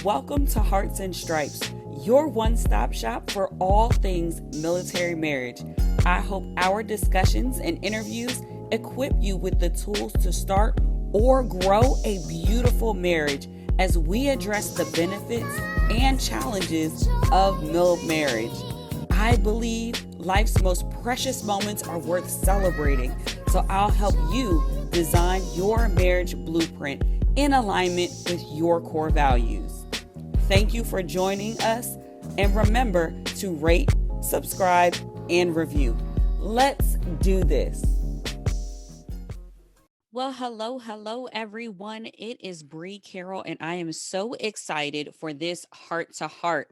Welcome to Hearts and Stripes, your one-stop shop for all things military marriage. I hope our discussions and interviews equip you with the tools to start or grow a beautiful marriage as we address the benefits and challenges of marriage. I believe life's most precious moments are worth celebrating, so I'll help you design your marriage blueprint in alignment with your core values. Thank you for joining us, and remember to rate, subscribe, and review. Let's do this. Well, hello, everyone. It is Bree Carroll, and I am so excited for this heart to heart.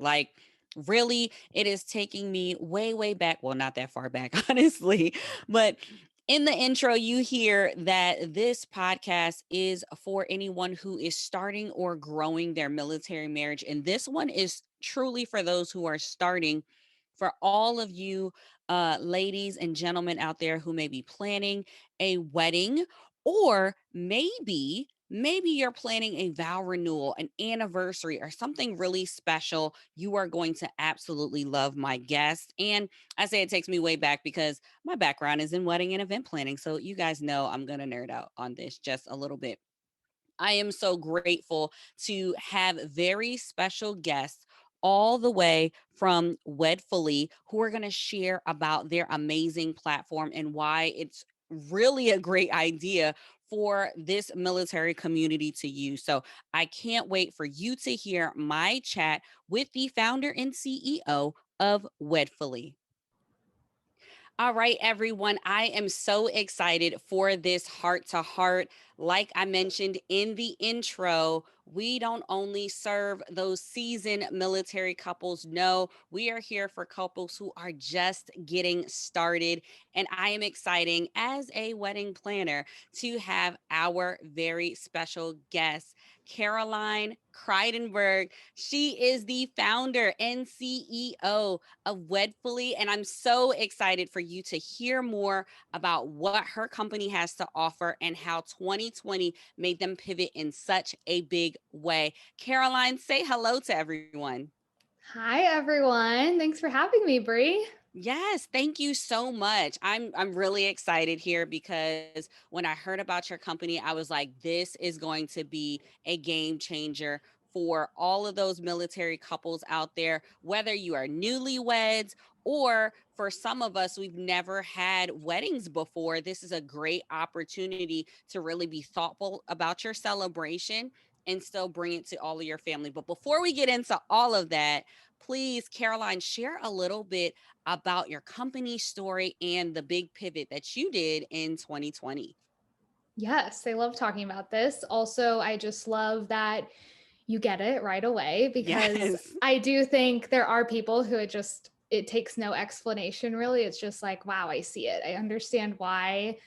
Really, it is taking me way back. Well, not that far back, honestly, but in the intro, you hear that this podcast is for anyone who is starting or growing their military marriage. And this one is truly for those who are starting, for all of you ladies and gentlemen out there who may be planning a wedding, or maybe you're planning a vow renewal, an anniversary, or something really special. You are going to absolutely love my guest. And I say it takes me way back because my background is in wedding and event planning. So you guys know I'm going to nerd out on this just a little bit. I am so grateful to have very special guests all the way from Wedfuly who are going to share about their amazing platform and why it's really a great idea for this military community to use. So I can't wait for you to hear my chat with the founder and CEO of Wedfuly. All right, everyone. I am so excited for this heart to heart. Like I mentioned in the intro, we don't only serve those seasoned military couples. No, we are here for couples who are just getting started. And I am excited as a wedding planner to have our very special guest, Caroline Kreidenberg. She is the founder and CEO of Wedfuly, and I'm so excited for you to hear more about what her company has to offer and how 2020 made them pivot in such a big way. Caroline, say hello to everyone. Hi, everyone. Thanks for having me, Bree. Yes, thank you so much. I'm really excited here because when I heard about your company, I was like, this is going to be a game changer for all of those military couples out there, whether you are newlyweds or for some of us, we've never had weddings before. This is a great opportunity to really be thoughtful about your celebration and still bring it to all of your family. But before we get into all of that, please, Caroline, share a little bit about your company story and the big pivot that you did in 2020. Yes, I love talking about this. Also, I just love that you get it right away because Yes. I do think there are people who it takes no explanation really. It's just like, wow, I see it. I understand why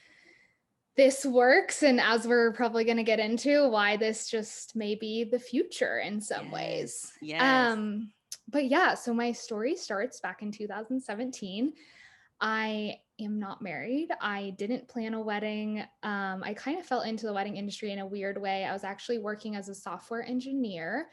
this works. And as we're probably going to get into, why this just may be the future in some Yes. ways. Yes. But yeah, so my story starts back in 2017. I am not married. I didn't plan a wedding. I kind of fell into the wedding industry in a weird way. I was actually working as a software engineer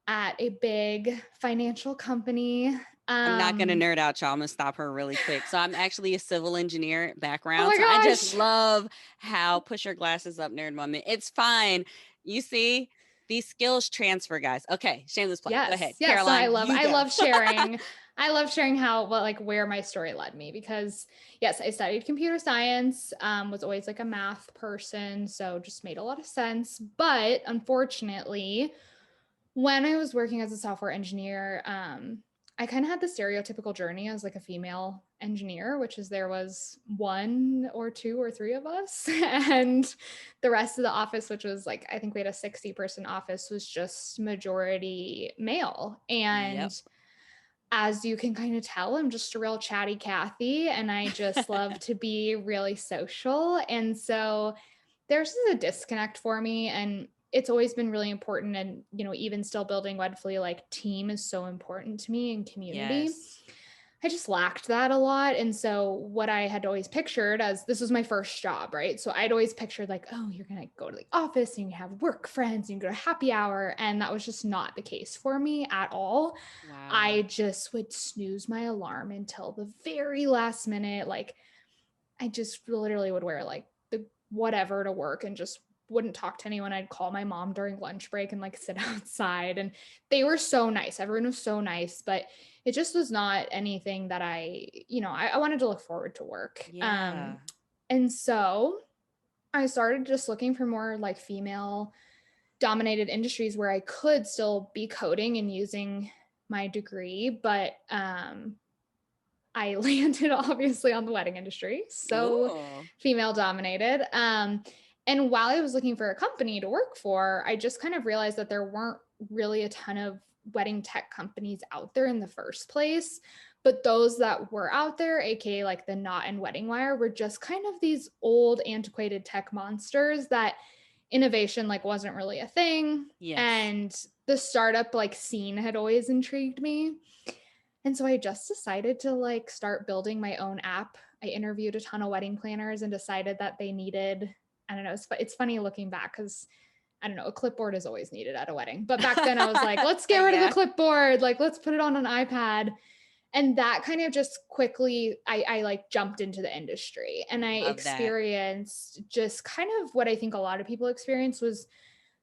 at a big financial company. I'm not going to Um, nerd out, y'all. I'm going to stop her really quick. So, I'm actually a civil engineer oh background. my So, I just gosh. love how push your glasses up, nerd moment. It's fine. You see, these skills transfer, guys. Okay, shameless plug. Go Yes. ahead. Yes. No, Caroline, I love you I go. love sharing. I love sharing how where my story led me because yes, I studied computer science, was always like a math person, so just made a lot of sense. But unfortunately, when I was working as a software engineer, I kind of had the stereotypical journey as like a female engineer, which is there was one or two or three of us, and the rest of the office, which was like I think we had a 60-person office, was just majority male. Yep. And as you can kind of tell, I'm just a real chatty Cathy, and I just love to be really social. And so there's a disconnect for me, and it's always been really important. And even still building Wedfuly, like team is so important to me and community. Yes. I just lacked that a lot. And so what I had always pictured, as this was my first job, right? So I'd always pictured like, oh, you're going to go to the office and you have work friends and you go to happy hour. And that was just not the case for me at all. Wow. I just would snooze my alarm until the very last minute. Like I just literally would wear like the whatever to work and just wouldn't talk to anyone. I'd call my mom during lunch break and like sit outside. And they were so nice. Everyone was so nice, but it just was not anything that I wanted to look forward to work. Yeah. And so I started just looking for more like female dominated industries where I could still be coding and using my degree, but I landed obviously on the wedding industry, so Ooh. female dominated. And while I was looking for a company to work for, I just kind of realized that there weren't really a ton of wedding tech companies out there in the first place. But those that were out there, aka like the Knot and Wedding Wire, were just kind of these old, antiquated tech monsters that innovation like wasn't really a thing. Yes. And the startup like scene had always intrigued me. And so I just decided to like start building my own app. I interviewed a ton of wedding planners and decided that they needed, I don't know, it's funny looking back because I don't know, a clipboard is always needed at a wedding. But back then I was like, let's get rid of the Yeah. clipboard. Like, let's put it on an iPad. And that kind of just quickly, I like jumped into the industry and I Love that. experienced just kind of what I think a lot of people experience was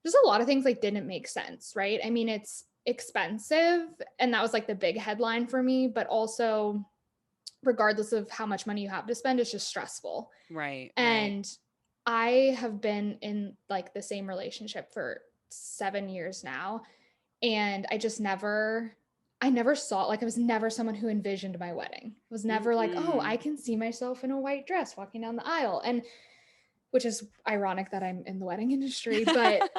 just a lot of things like didn't make sense, right? I mean, it's expensive and that was like the big headline for me, but also regardless of how much money you have to spend, it's just stressful. Right, right. And I have been in like the same relationship for 7 years now and I never saw like I was never someone who envisioned my wedding. It was never like, "Oh, I Mm-mm. can see myself in a white dress walking down the aisle." And which is ironic that I'm in the wedding industry, but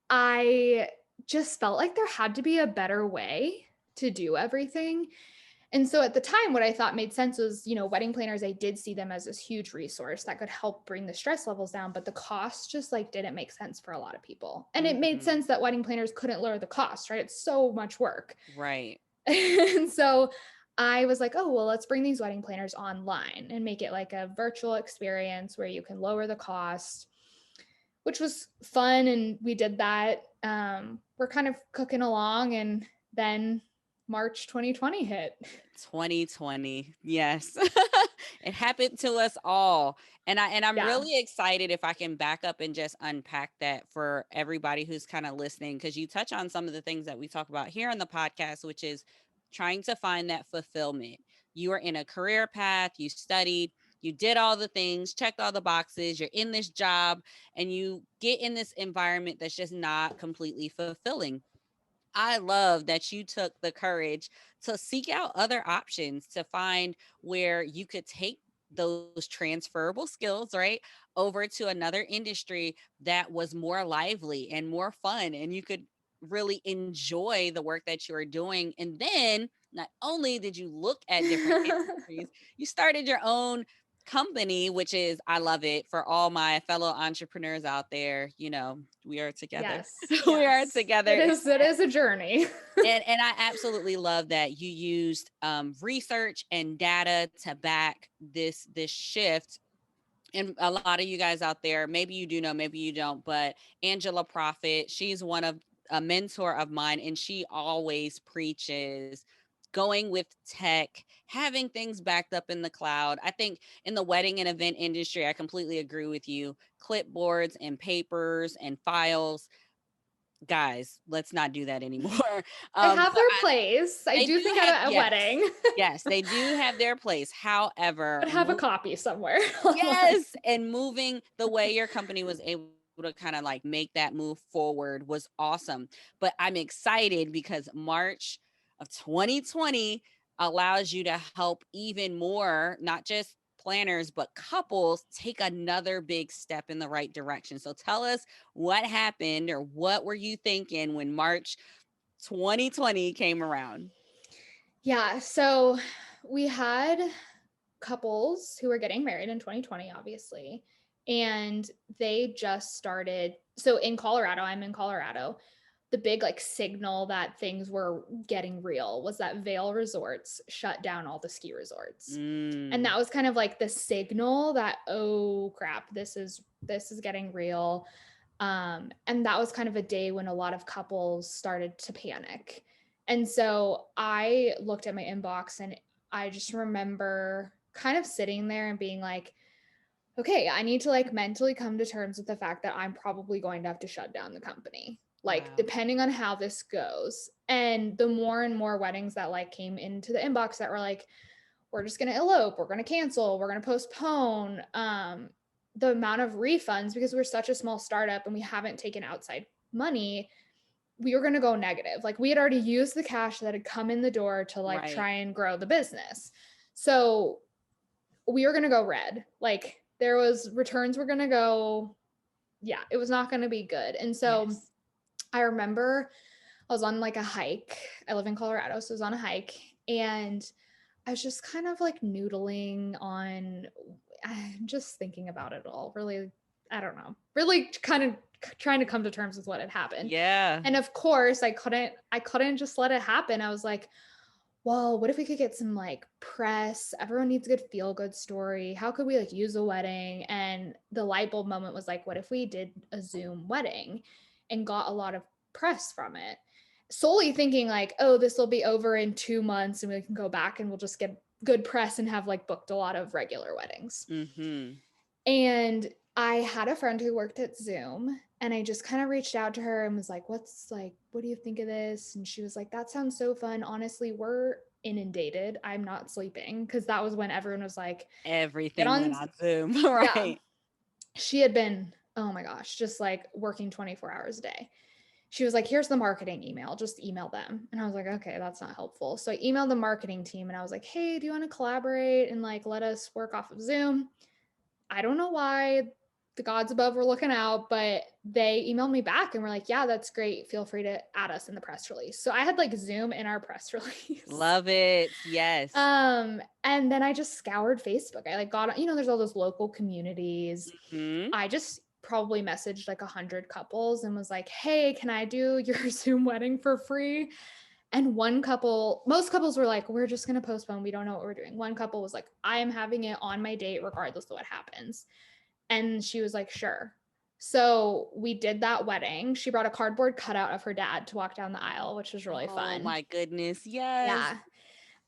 I just felt like there had to be a better way to do everything. And so at the time, what I thought made sense was, wedding planners, I did see them as this huge resource that could help bring the stress levels down, but the cost just like didn't make sense for a lot of people. And it made Mhm. sense that wedding planners couldn't lower the cost, right? It's so much work. Right. And so I was like, oh, well, let's bring these wedding planners online and make it like a virtual experience where you can lower the cost, which was fun. And we did that. We're kind of cooking along. And then March 2020 hit. 2020. Yes. It happened to us all. And I'm Yeah. really excited if I can back up and just unpack that for everybody who's kind of listening because you touch on some of the things that we talk about here on the podcast, which is trying to find that fulfillment. You are in a career path, you studied, you did all the things, checked all the boxes, you're in this job, and you get in this environment that's just not completely fulfilling. I love that you took the courage to seek out other options to find where you could take those transferable skills, right, over to another industry that was more lively and more fun. And you could really enjoy the work that you are doing. And then not only did you look at different industries, you started your own company, which is, I love it for all my fellow entrepreneurs out there. We are together. Yes. We are Yes. together. It is a journey. And I absolutely love that you used research and data to back this shift. And a lot of you guys out there, maybe you do know, maybe you don't, but Angela Profit, she's one of a mentor of mine, and she always preaches going with tech, having things backed up in the cloud. I think in the wedding and event industry, I completely agree with you. Clipboards and papers and files, guys, let's not do that anymore. They have So their place. I they do do think at have, a yes, wedding, yes, they do have their place. However, but have a copy somewhere online. yes, and moving the way your company was able to kind of like make that move forward was awesome. But I'm excited because March of 2020 allows you to help even more, not just planners, but couples take another big step in the right direction. So tell us what happened or what were you thinking when March 2020 came around? Yeah. So we had couples who were getting married in 2020, obviously, and they just started. So in Colorado, I'm in Colorado. the big like signal that things were getting real was that Vail Resorts shut down all the ski resorts. And Mm. that was kind of like the signal that, oh crap, this is getting real. And that was kind of a day when a lot of couples started to panic. And so I looked at my inbox and I just remember kind of sitting there and being like, okay, I need to like mentally come to terms with the fact that I'm probably going to have to shut down the company. Like, Wow. depending on how this goes. And the more and more weddings that like came into the inbox that were like, we're just going to elope, we're going to cancel, we're going to postpone, the amount of refunds, because we're such a small startup and we haven't taken outside money, we were going to go negative. Like, we had already used the cash that had come in the door to like Right. try and grow the business. So we were going to go red. Like, there was returns were going to go, yeah, it was not going to be good. And so Yes. I remember I was on like a hike. I live in Colorado, so I was on a hike and I was just kind of like noodling on, I'm just thinking about it all. Really, I don't know. Really kind of trying to come to terms with what had happened. Yeah. And of course, I couldn't just let it happen. I was like, well, what if we could get some like press? Everyone needs a good feel good story. How could we like use a wedding? And the light bulb moment was like, what if we did a Zoom wedding and got a lot of press from it? Solely thinking like, oh, this will be over in 2 months and we can go back and we'll just get good press and have like booked a lot of regular weddings. Mm-hmm. And I had a friend who worked at Zoom and I just kind of reached out to her and was like, what do you think of this? And she was like, that sounds so fun. Honestly, we're inundated. I'm not sleeping. Cause that was when everyone was like, get Everything went on. on Zoom. Yeah. Right. She had been, oh my gosh, just like working 24 hours a day. She was like, here's the marketing email, just email them. And I was like, okay, that's not helpful. So I emailed the marketing team and I was like, hey, do you want to collaborate and like let us work off of Zoom? I don't know why the gods above were looking out, but they emailed me back and were like, yeah, that's great. Feel free to add us in the press release. So I had like Zoom in our press release. Love it. Yes. And then I just scoured Facebook. I like got, there's all those local communities. Hmm. I just probably messaged like 100 couples and was like, hey, can I do your Zoom wedding for free? And most couples were like, we're just going to postpone. We don't know what we're doing. One couple was like, I am having it on my date regardless of what happens. And she was like, sure. So we did that wedding. She brought a cardboard cutout of her dad to walk down the aisle, which was really Oh fun. my goodness. Yes.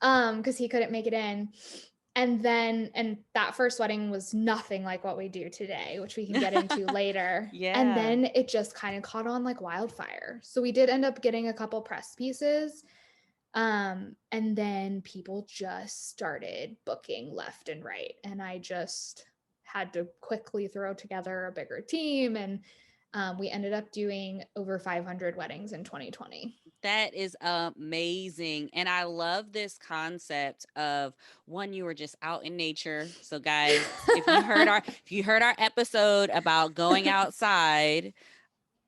Yeah. Because he couldn't make it in. And that first wedding was nothing like what we do today, which we can get into later. And Yeah. then it just kind of caught on like wildfire. So we did end up getting a couple press pieces. And then people just started booking left and right. And I just had to quickly throw together a bigger team. And we ended up doing over 500 weddings in 2020. That is amazing. And I love this concept of one, you were just out in nature. So guys, if you heard our episode about going outside,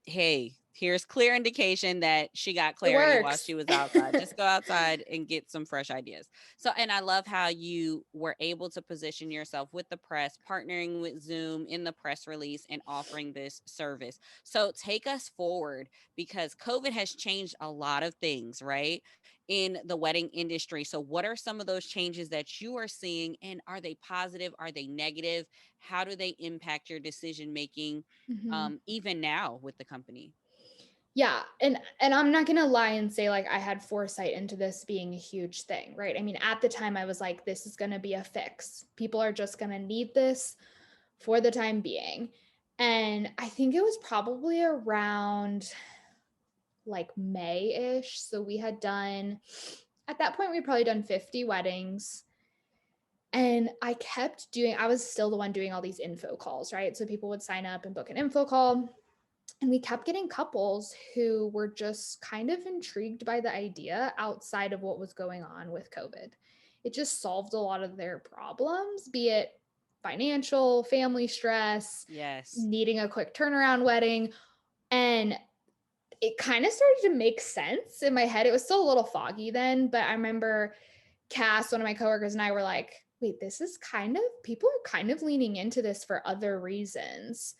hey, here's clear indication that she got It clarity while works. she was outside. Just go outside and get some fresh ideas. So, and I love how you were able to position yourself with the press, partnering with Zoom in the press release and offering this service. So, take us forward because COVID has changed a lot of things, right? In the wedding industry. So, what are some of those changes that you are seeing? And are they positive? Are they negative? How do they impact your decision making? Mhm. Even now with the company. Yeah, and I'm not gonna lie and say like I had foresight into this being a huge thing, right? I mean, at the time I was like, this is gonna be a fix. People are just gonna need this for the time being. And I think it was probably around like May-ish. So we had done, at that point, we'd probably done 50 weddings. And I was still the one doing all these info calls, right? So people would sign up and book an info call. And we kept getting couples who were just kind of intrigued by the idea outside of what was going on with COVID. It just solved a lot of their problems, be it financial, family stress, Yes. needing a quick turnaround wedding. And it kind of started to make sense in my head. It was still a little foggy then, but I remember Cass, one of my coworkers, and I were like, wait, people are kind of leaning into this for other reasons.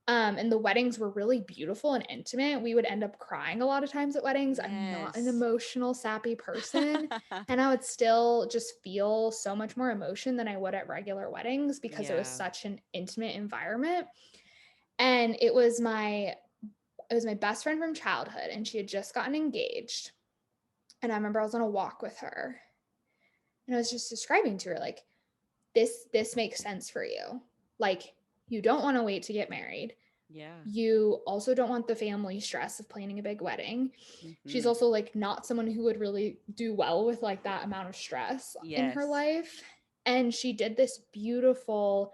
And the weddings were really beautiful and intimate. We would end up crying a lot of times at weddings. I'm not an Yes. emotional, sappy person. And I would still just feel so much more emotion than I would at regular weddings because it was Yeah. such an intimate environment. And it was my best friend from childhood, and she had just gotten engaged. And I remember I was on a walk with her, and I was just describing to her, like, this makes sense for you. Like, you don't want to wait to get married. Yeah. You also don't want the family stress of planning a big wedding. She's Hmm. also like not someone who would really do well with like that amount of stress in her Yes. life. And she did this beautiful,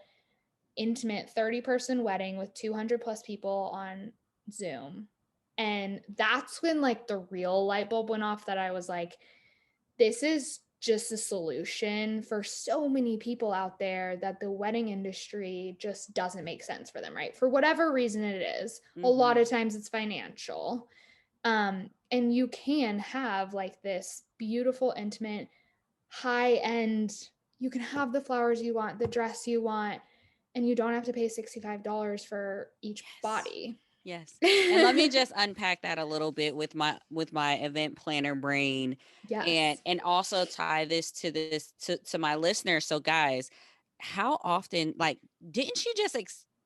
intimate 30-person wedding with 200 plus people on Zoom. And that's when like the real light bulb went off that I was like, this is just a solution for so many people out there that the wedding industry just doesn't make sense for them, right? For whatever reason it is. A lot Hmm. of times it's financial. And you can have like this beautiful, intimate, high end, you can have the flowers you want, the dress you want, and you don't have to pay $65 for each Yes. body. Yes. And let me just unpack that a little bit with my event planner brain, Yes. and also tie this to my listeners. So guys, how often, like, didn't she just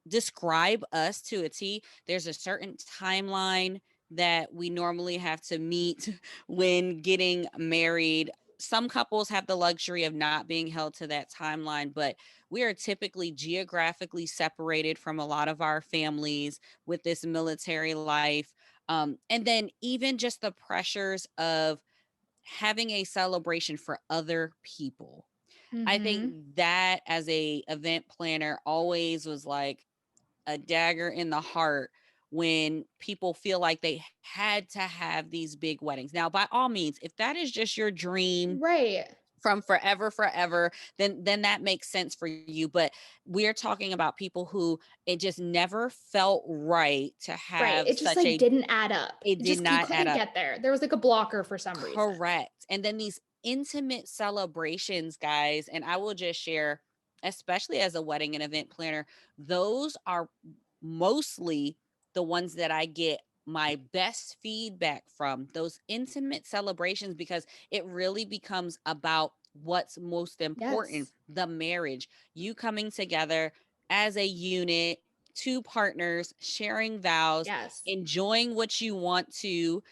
describe us to a T? There's a certain timeline that we normally have to meet when getting married. Some couples have the luxury of not being held to that timeline, but we are typically geographically separated from a lot of our families with this military life. And then even just the pressures of having a celebration for other people. I Mm-hmm. think that as a event planner always was like a dagger in the heart when people feel like they had to have these big weddings. Now, by all means, if that is just your dream Right. from forever, then that makes sense for you. But we're talking about people who it just never felt right to Right. have It just such like a didn't add up. it It did just you not add couldn't up. get there. There was like a blocker for some reason. Correct. And then these intimate celebrations, guys, and I will just share, especially as a wedding and event planner, those are mostly the ones that I get my best feedback from, those intimate celebrations, because it really becomes about what's most important: Yes. the marriage, you coming together as a unit, two partners sharing vows, Yes. enjoying what you want to,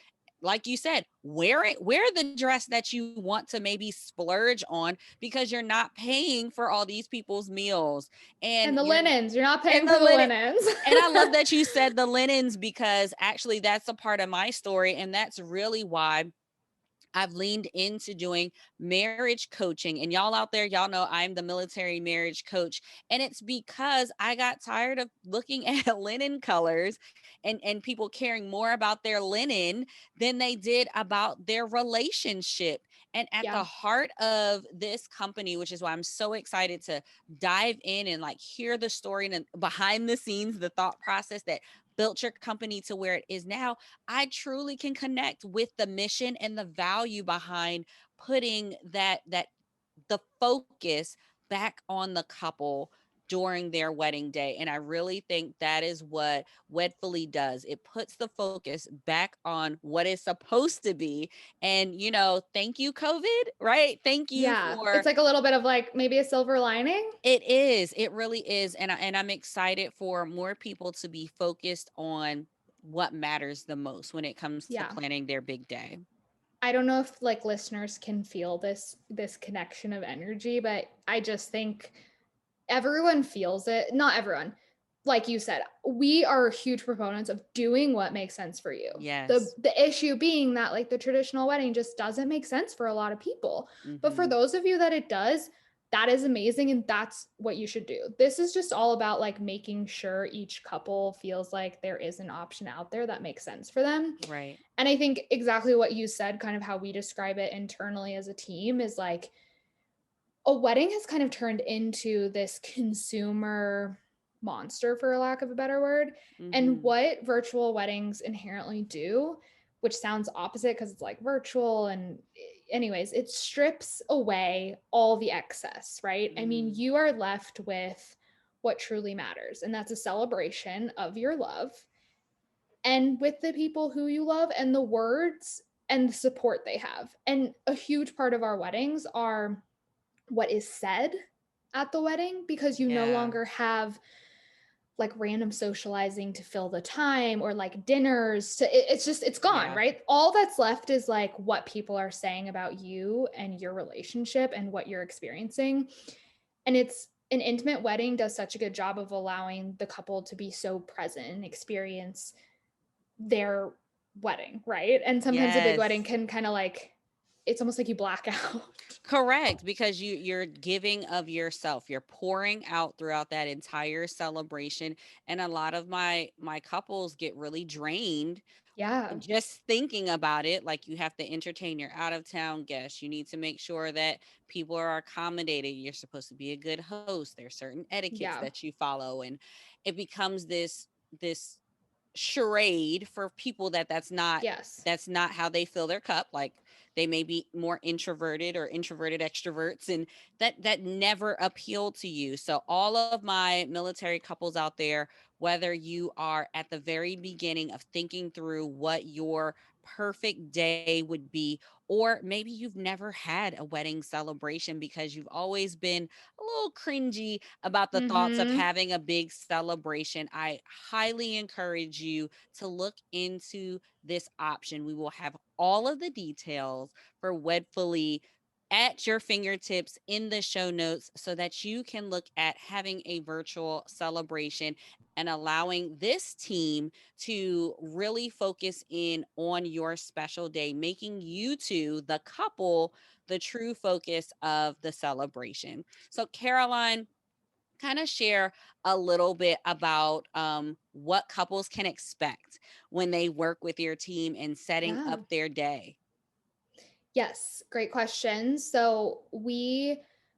like you said, wear the dress that you want to maybe splurge on, because you're not paying for all these people's meals, and And the you're linens, you're not and paying the for the linen. linens. And I love that you said the linens, because actually that's a part of my story, and that's really why I've leaned into doing marriage coaching. And y'all out there, y'all know I'm the military marriage coach. And it's because I got tired of looking at linen colors and people caring more about their linen than they did about their relationship. And at Yeah. the heart of this company, which is why I'm so excited to dive in and like hear the story and behind the scenes, the thought process that built your company to where it is now, I truly can connect with the mission and the value behind putting that the focus back on the couple during their wedding day. And I really think that is what Wedfuly does. It puts the focus back on what is supposed to be. And, thank you, COVID, right? Thank you Yeah. It's for like a little bit of like maybe a silver lining. it is. It really is. And I'm excited for more people to be focused on what matters the most when it comes to Yeah. planning their big day. I don't know if like listeners can feel this connection of energy, but I just think everyone feels it. Not everyone. Like you said, we are huge proponents of doing what makes sense for you. The Yes. the issue being that like the traditional wedding just doesn't make sense for a lot of people. But for Mhm. those of you that it does, that is amazing and that's what you should do. This is just all about like making sure each couple feels like there is an option out there that makes sense for them. Right. And I think exactly what you said, kind of how we describe it internally as a team, is like a wedding has kind of turned into this consumer monster, for lack of a better word. And Mhm. what virtual weddings inherently do, which sounds opposite because it's like virtual and anyways, it strips away all the excess, right? I mean, Mm. you are left with what truly matters. And that's a celebration of your love and with the people who you love and the words and the support they have. And a huge part of our weddings are what is said at the wedding, because you no Yeah. longer have like random socializing to fill the time or like dinners to it's just it's gone, Yeah. right? All that's left is like what people are saying about you and your relationship and what you're experiencing. And it's an intimate wedding does such a good job of allowing the couple to be so present and experience their wedding, right? And sometimes a big wedding Yes. can kind of like it's almost like you black out. Correct, because you're giving of yourself. You're pouring out throughout that entire celebration, and a lot of my couples get really drained Yeah. just thinking about it. Like, you have to entertain your out of town guests. You need to make sure that people are accommodated. You're supposed to be a good host. There's certain etiquettes Yeah. that you follow, and it becomes this charade for people Yes. that's not how they fill their cup. Like, they may be more introverted or introverted extroverts, and that never appealed to you. So all of my military couples out there, whether you are at the very beginning of thinking through what your perfect day would be, or maybe you've never had a wedding celebration because you've always been a little cringy about the thoughts of Mhm. having a big celebration, I highly encourage you to look into this option. We will have all of the details for Wedfuly at your fingertips in the show notes so that you can look at having a virtual celebration and allowing this team to really focus in on your special day, making you two, the couple, the true focus of the celebration. So, Caroline, kind of share a little bit about what couples can expect when they work with your team and setting Yeah. up their day. Yes, great question. So,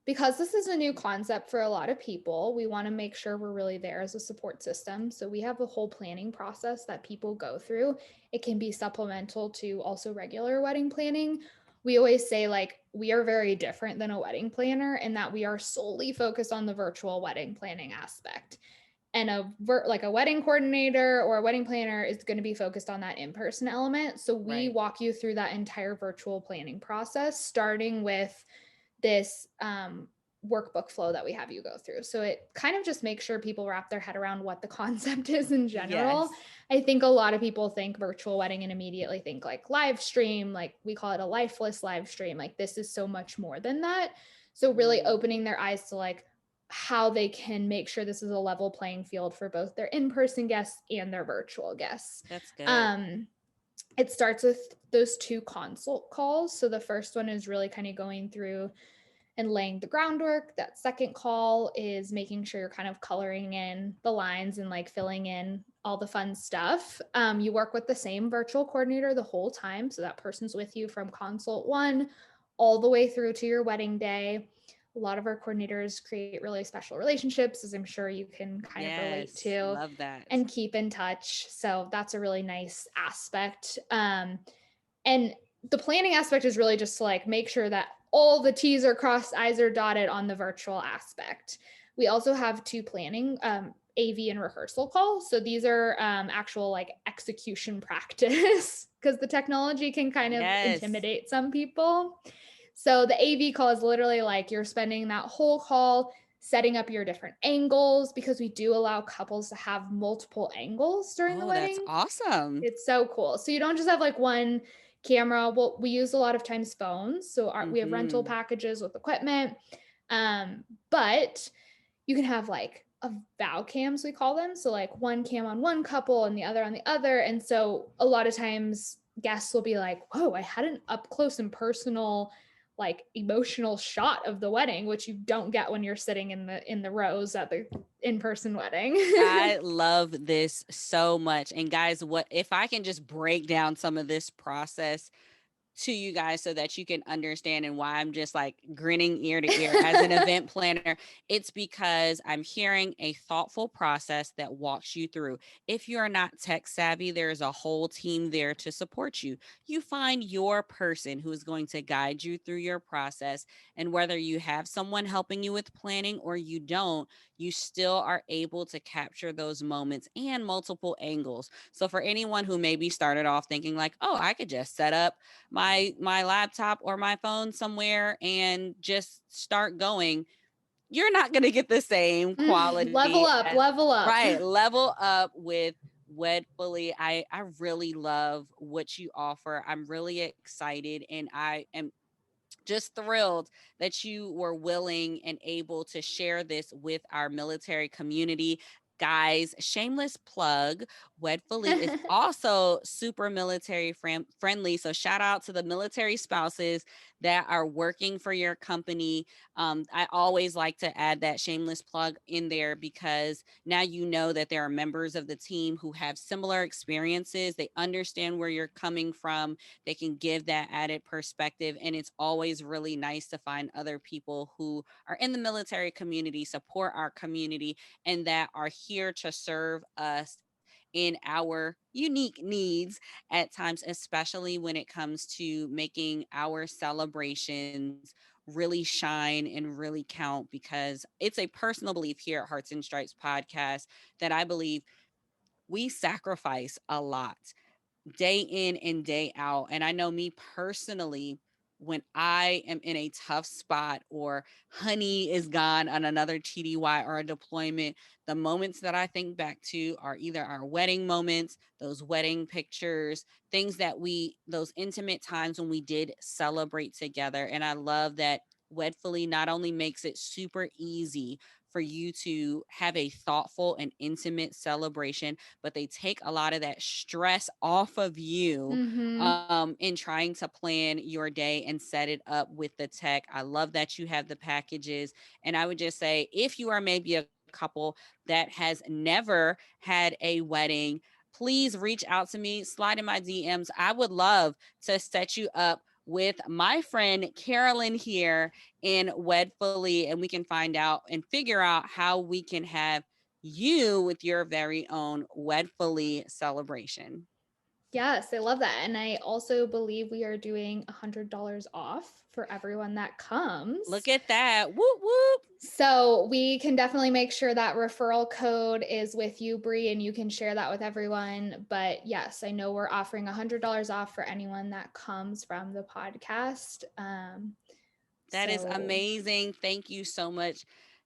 because this is a new concept for a lot of people, we want to make sure we're really there as a support system. So, we have a whole planning process that people go through. It can be supplemental to also regular wedding planning. We always say, like, we are very different than a wedding planner in that we are solely focused on the virtual wedding planning aspect, and like a wedding coordinator or a wedding planner is going to be focused on that in-person element. So we Right. walk you through that entire virtual planning process, starting with this workbook flow that we have you go through. So it kind of just makes sure people wrap their head around what the concept is in general. Yes. I think a lot of people think virtual wedding and immediately think like live stream, like we call it a lifeless live stream. Like this is so much more than that. So really Mm, opening their eyes to like how they can make sure this is a level playing field for both their in-person guests and their virtual guests. that's good. Um, it starts with those two consult calls. So the first one is really kind of going through and laying the groundwork. That second call is making sure you're kind of coloring in the lines and like filling in all the fun stuff. You work with the same virtual coordinator the whole time. So that person's with you from consult one all the way through to your wedding day. A lot of our coordinators create really special relationships, as I'm sure you can kind of relate Yes. to, Love that. and keep in touch. So that's a really nice aspect. And the planning aspect is really just to like make sure that all the T's are crossed, I's are dotted on the virtual aspect. We also have two planning AV and rehearsal calls. So these are actual like execution practice because the technology can kind of Yes. intimidate some people. So the AV call is literally like you're spending that whole call setting up your different angles because we do allow couples to have multiple angles during the Oh, that's wedding. awesome. It's so cool. So you don't just have like one camera. Well, we use a lot of times phones. So we have rental Hmm. packages with equipment. But you can have like a vow cams, we call them. So like one cam on one couple and the other on the other. And so a lot of times guests will be like, whoa, I had an up close and personal like emotional shot of the wedding, which you don't get when you're sitting in the rows at the in-person wedding. I love this so much. And guys, what if I can just break down some of this process to you guys so that you can understand and why I'm just like grinning ear to ear as an event planner. It's because I'm hearing a thoughtful process that walks you through. If you're not tech savvy, there's a whole team there to support you. You find your person who is going to guide you through your process. And whether you have someone helping you with planning or you don't, you still are able to capture those moments and multiple angles. So for anyone who maybe started off thinking like, "Oh, I could just set up my laptop or my phone somewhere and just start going," you're not going to get the same Level quality up, as level up. right. Level up with Wedfuly. I really love what you offer. I'm really excited and I am just thrilled that you were willing and able to share this with our military community. Guys, shameless plug, Wedfuly is also super military friendly. So shout out to the military spouses that are working for your company. I always like to add that shameless plug in there because now you know that there are members of the team who have similar experiences. They understand where you're coming from, they can give that added perspective. And it's always really nice to find other people who are in the military community, support our community, and that are here to serve us in our unique needs at times, especially when it comes to making our celebrations really shine and really count, because it's a personal belief here at Hearts and Stripes podcast that I believe we sacrifice a lot day in and day out. And I know me personally, when I am in a tough spot or honey is gone on another TDY or a deployment, the moments that I think back to are either our wedding moments, those wedding pictures, things that those intimate times when we did celebrate together. And I love that Wedfuly not only makes it super easy for you to have a thoughtful and intimate celebration, but they take a lot of that stress off of you Mm-hmm. in trying to plan your day and set it up with the tech. I love that you have the packages. And I would just say, if you are maybe a couple that has never had a wedding, please reach out to me, slide in my DMs. I would love to set you up with my friend Carolyn here in Wedfuly, and we can find out and figure out how we can have you with your very own Wedfuly celebration. Yes, I love that. And I also believe we are doing $100 off for everyone that Look comes. at that. Whoop, whoop. So we can definitely make sure that referral code is with you, Bree, and you can share that with everyone. But yes, I know we're offering $100 off for anyone that comes from the podcast. That is So amazing. Thank you so much,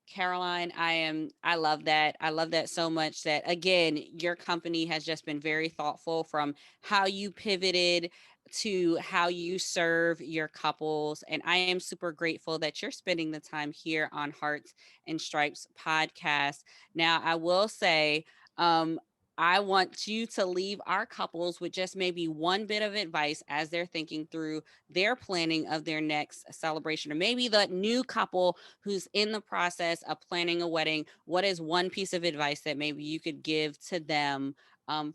Caroline. I love that. I love that so much that again, your company has just been very thoughtful from how you pivoted to how you serve your couples. And I am super grateful that you're spending the time here on Hearts and Stripes podcast. Now, I will say, I want you to leave our couples with just maybe one bit of advice as they're thinking through their planning of their next celebration, or maybe the new couple who's in the process of planning a wedding. What is one piece of advice that maybe you could give to them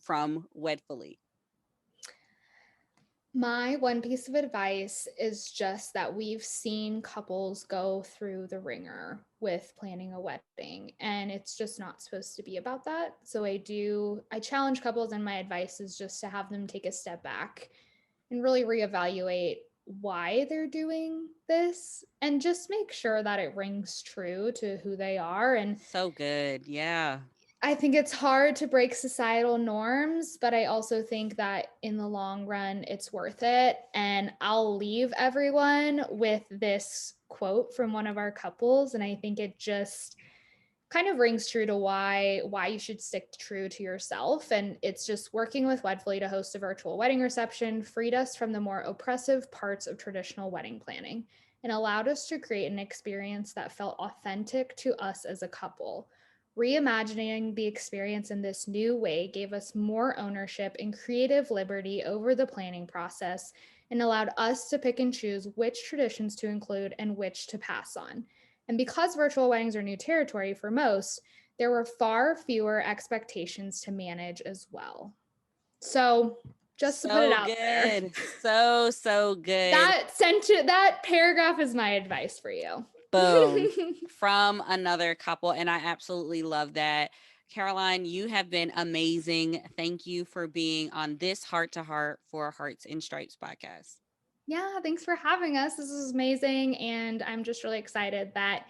from Wedfuly? my one piece of advice is just that we've seen couples go through the ringer with planning a wedding, and it's just not supposed to be about that. So I challenge couples, and my advice is just to have them take a step back and really reevaluate why they're doing this and just make sure that it rings true to who they are. And So good. Yeah. I think it's hard to break societal norms, but I also think that in the long run, it's worth it. And I'll leave everyone with this quote from one of our couples. And I think it just kind of rings true to why you should stick true to yourself. And it's just working with Wedfuly to host a virtual wedding reception freed us from the more oppressive parts of traditional wedding planning and allowed us to create an experience that felt authentic to us as a couple. Reimagining the experience in this new way gave us more ownership and creative liberty over the planning process and allowed us to pick and choose which traditions to include and which to pass on. And because virtual weddings are new territory for most, there were far fewer expectations to manage as well. So Just to put it So out there. good. So good. That paragraph is my advice for you. Boom. From another couple. And I absolutely love that. Caroline, you have been amazing. Thank you for being on this Heart to Heart for Hearts and Stripes podcast. Yeah, thanks for having us. This is amazing. And I'm just really excited that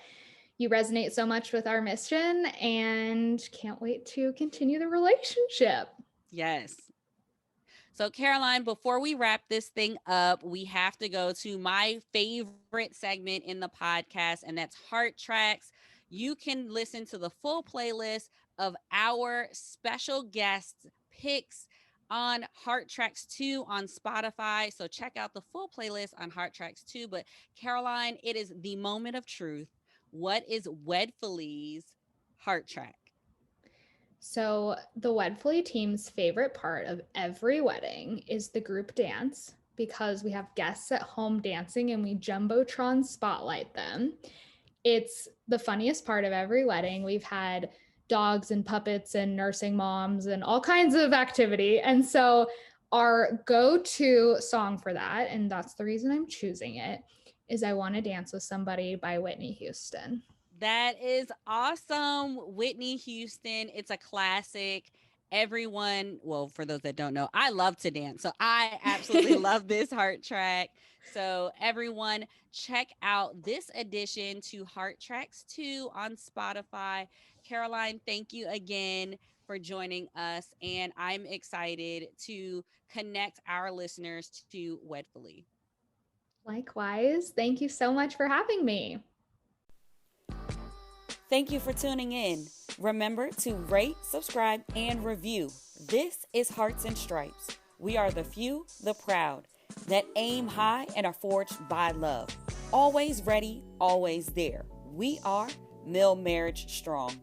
you resonate so much with our mission and can't wait to continue the relationship. Yes. So, Caroline, before we wrap this thing up, we have to go to my favorite segment in the podcast, and that's Heart Tracks. You can listen to the full playlist of our special guests' picks on Heart Tracks 2 on Spotify. So, check out the full playlist on Heart Tracks 2. But, Caroline, it is the moment of truth. What is Wedfuly's Heart Track? So, the Wedfuly team's favorite part of every wedding is the group dance because we have guests at home dancing and we Jumbotron spotlight them. It's the funniest part of every wedding. We've had dogs and puppets and nursing moms and all kinds of activity. And so, our go to song for that, and that's the reason I'm choosing it, is I Want to Dance with Somebody by Whitney Houston. That is awesome. Whitney Houston. It's a classic. Everyone, well, for those that don't know, I love to dance. So I absolutely love this Heart Track. So everyone, check out this addition to Heart Tracks 2 on Spotify. Caroline, thank you again for joining us. And I'm excited to connect our listeners to Wedfuly. Likewise, thank you so much for having me. Thank you for tuning in. Remember to rate, subscribe, and review. This is Hearts and Stripes. We are the few, the proud, that aim high and are forged by love. Always ready, always there. We are Mill Marriage Strong.